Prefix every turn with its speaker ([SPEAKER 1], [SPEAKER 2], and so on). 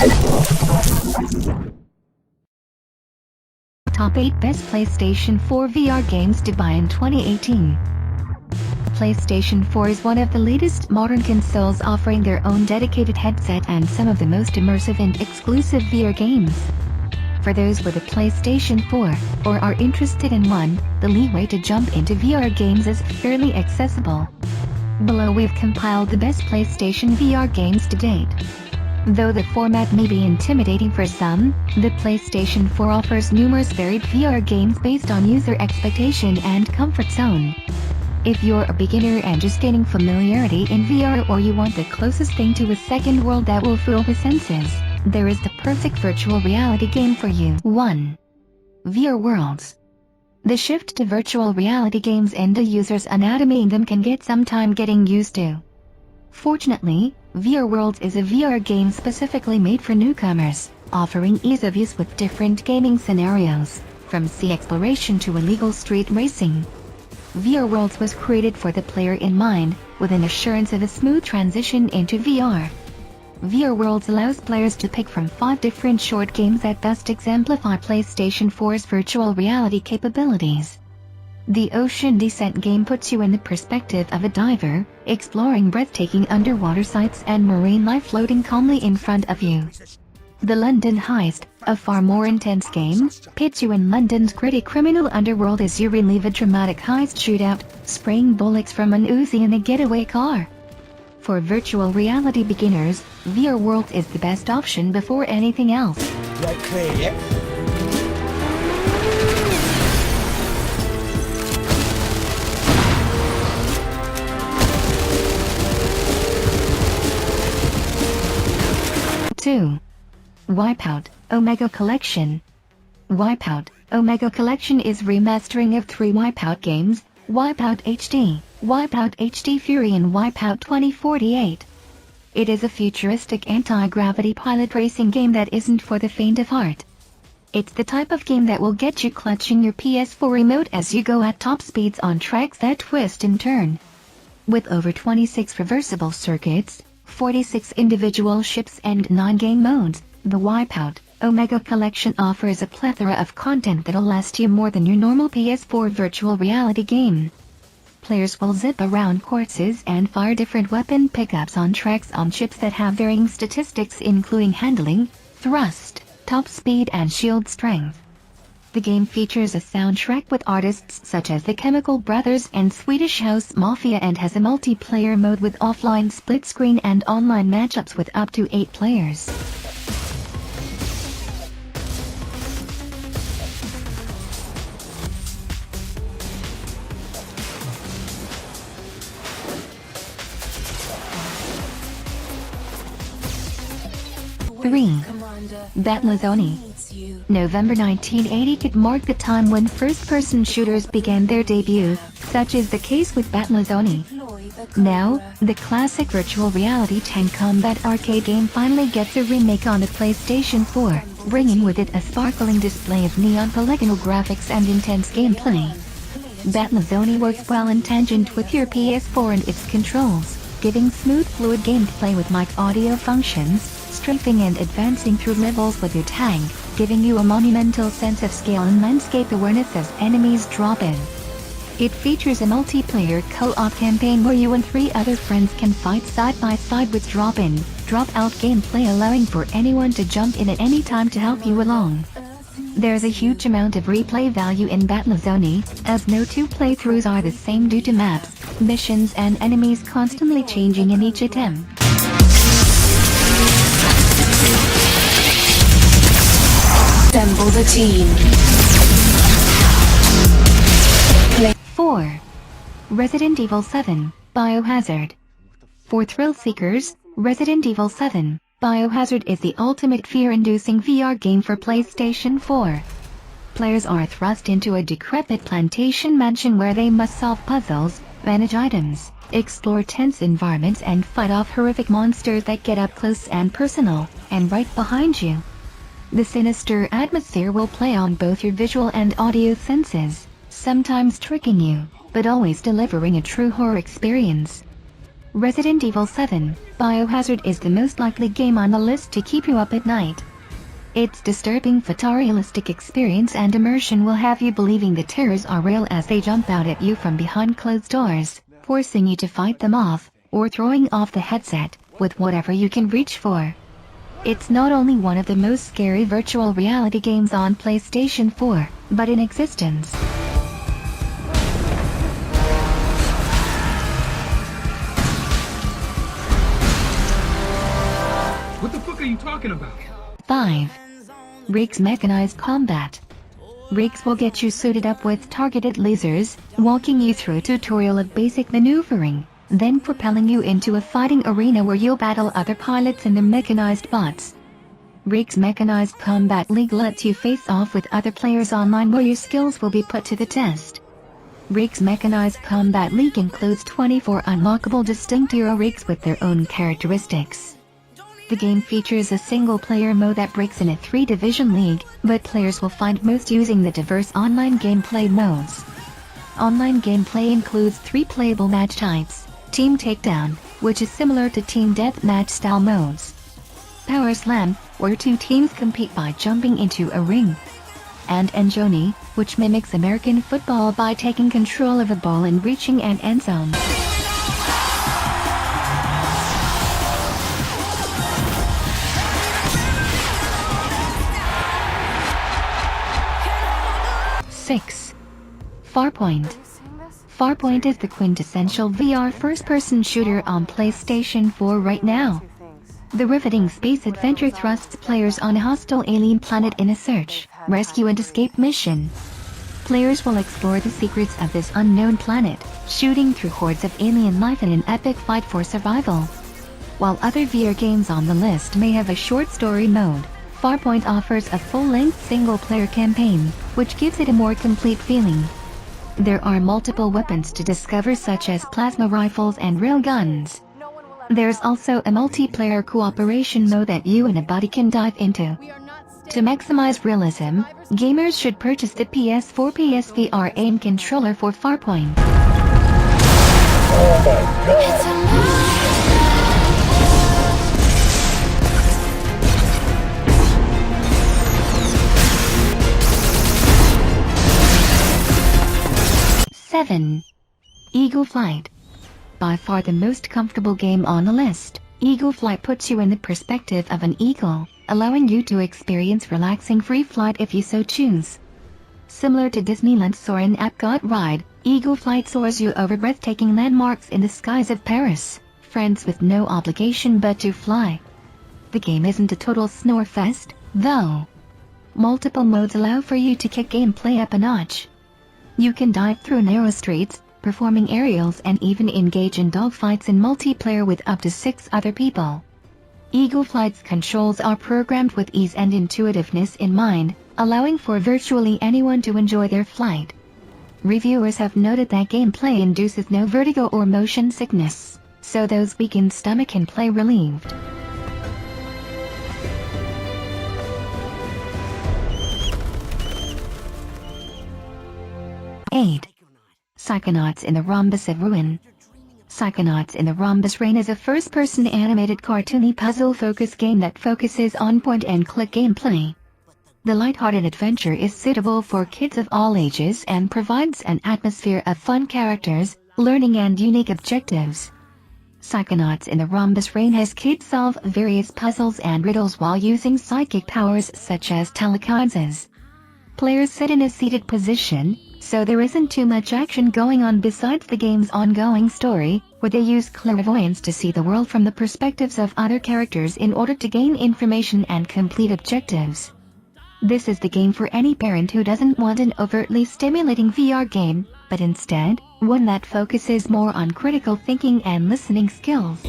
[SPEAKER 1] Top 8 Best PlayStation 4 VR Games to Buy in 2018. PlayStation 4 is one of the latest modern consoles offering their own dedicated headset and some of the most immersive and exclusive VR games. For those with a PlayStation 4, or are interested in one, the leeway to jump into VR games is fairly accessible. Below we've compiled the best PlayStation VR games to date. Though the format may be intimidating for some, the PlayStation 4 offers numerous varied VR games based on user expectation and comfort zone. If you're a beginner and just gaining familiarity in VR, or you want the closest thing to a second world that will fool the senses, there is the perfect virtual reality game for you. 1. VR Worlds. The shift to virtual reality games and the user's anatomy in them can get some time getting used to. Fortunately, VR Worlds is a VR game specifically made for newcomers, offering ease of use with different gaming scenarios, from sea exploration to illegal street racing. VR Worlds was created for the player in mind, with an assurance of a smooth transition into VR. VR Worlds allows players to pick from 5 different short games that best exemplify PlayStation 4's virtual reality capabilities. The Ocean Descent game puts you in the perspective of a diver, exploring breathtaking underwater sights and marine life floating calmly in front of you. The London Heist, a far more intense game, pits you in London's gritty criminal underworld as you relive a dramatic heist shootout, spraying bullets from an Uzi in a getaway car. For virtual reality beginners, VR World is the best option before anything else.
[SPEAKER 2] Right, clear, yeah?
[SPEAKER 1] Two. Wipeout, Omega Collection. Wipeout, Omega Collection is remastering of 3 Wipeout games, Wipeout HD, Wipeout HD Fury and Wipeout 2048. It is a futuristic anti-gravity pilot racing game that isn't for the faint of heart. It's the type of game that will get you clutching your PS4 remote as you go at top speeds on tracks that twist and turn. With over 26 reversible circuits, 46 individual ships and 9 game modes, the Wipeout Omega Collection offers a plethora of content that'll last you more than your normal PS4 virtual reality game. Players will zip around courses and fire different weapon pickups on tracks on ships that have varying statistics including handling, thrust, top speed and shield strength. The game features a soundtrack with artists such as the Chemical Brothers and Swedish House Mafia and has a multiplayer mode with offline split screen and online matchups with up to 8 players. Three. Mazzoni. November 1980 could mark the time when first-person shooters began their debut, such is the case with Mazzoni. Now, the classic virtual reality tank combat arcade game finally gets a remake on the PlayStation 4, bringing with it a sparkling display of neon polygonal graphics and intense gameplay. Mazzoni works well in tangent with your PS4 and its controls, giving smooth fluid gameplay with mic audio functions, strafing and advancing through levels with your tank, giving you a monumental sense of scale and landscape awareness as enemies drop in. It features a multiplayer co-op campaign where you and 3 other friends can fight side by side with drop-in, drop-out gameplay allowing for anyone to jump in at any time to help you along. There's a huge amount of replay value in Mazzoni, as no 2 playthroughs are the same due to maps, missions and enemies constantly changing in each attempt.
[SPEAKER 3] Assemble the team.
[SPEAKER 1] 4. Resident Evil 7, Biohazard. For thrill seekers, Resident Evil 7, Biohazard is the ultimate fear-inducing VR game for PlayStation 4. Players are thrust into a decrepit plantation mansion where they must solve puzzles, manage items, explore tense environments and fight off horrific monsters that get up close and personal, and right behind you. The sinister atmosphere will play on both your visual and audio senses, sometimes tricking you, but always delivering a true horror experience. Resident Evil 7, Biohazard is the most likely game on the list to keep you up at night. Its disturbing photorealistic experience and immersion will have you believing the terrors are real as they jump out at you from behind closed doors, forcing you to fight them off, or throwing off the headset, with whatever you can reach for. It's not only one of the most scary virtual reality games on PlayStation 4, but in existence.
[SPEAKER 2] What the fuck are you talking about?
[SPEAKER 1] 5. Rigs Mechanized Combat. Rigs will get you suited up with targeted lasers, walking you through a tutorial of basic maneuvering, then propelling you into a fighting arena where you'll battle other pilots and their mechanized bots. Rigs Mechanized Combat League lets you face off with other players online where your skills will be put to the test. Rigs Mechanized Combat League includes 24 unlockable distinct hero rigs with their own characteristics. The game features a single-player mode that breaks in a 3-division league, but players will find most using the diverse online gameplay modes. Online gameplay includes 3 playable match types: Team Takedown, which is similar to Team Deathmatch style modes; Power Slam, where 2 teams compete by jumping into a ring; and Mazzoni, which mimics American football by taking control of a ball and reaching an end zone. Farpoint. Farpoint is the quintessential VR first-person shooter on PlayStation 4 right now. The riveting space adventure thrusts players on a hostile alien planet in a search, rescue and escape mission. Players will explore the secrets of this unknown planet, shooting through hordes of alien life in an epic fight for survival. While other VR games on the list may have a short story mode, Farpoint offers a full-length single-player campaign, which gives it a more complete feeling. There are multiple weapons to discover, such as plasma rifles and railguns. There's also a multiplayer cooperation mode that you and a buddy can dive into. To maximize realism, gamers should purchase the PS4 PSVR aim controller for Farpoint.
[SPEAKER 4] Oh my god!
[SPEAKER 1] 7. Eagle Flight. By far the most comfortable game on the list, Eagle Flight puts you in the perspective of an eagle, allowing you to experience relaxing free flight if you so choose. Similar to Disneyland's Soarin' Epcot ride, Eagle Flight soars you over breathtaking landmarks in the skies of Paris, France, with no obligation but to fly. The game isn't a total snore fest, though. Multiple modes allow for you to kick gameplay up a notch. You can dive through narrow streets, performing aerials, and even engage in dogfights in multiplayer with up to 6 other people. Eagle Flight's controls are programmed with ease and intuitiveness in mind, allowing for virtually anyone to enjoy their flight. Reviewers have noted that gameplay induces no vertigo or motion sickness, so those weak in stomach can play relieved. Psychonauts in the Rhombus of Ruin. Psychonauts in the Rhombus Rain is a first-person animated cartoony puzzle-focused game that focuses on point-and-click gameplay. The lighthearted adventure is suitable for kids of all ages and provides an atmosphere of fun characters, learning and unique objectives. Psychonauts in the Rhombus Rain has kids solve various puzzles and riddles while using psychic powers such as telekinesis. Players sit in a seated position, so there isn't too much action going on besides the game's ongoing story, where they use clairvoyance to see the world from the perspectives of other characters in order to gain information and complete objectives. This is the game for any parent who doesn't want an overtly stimulating VR game, but instead, one that focuses more on critical thinking and listening skills.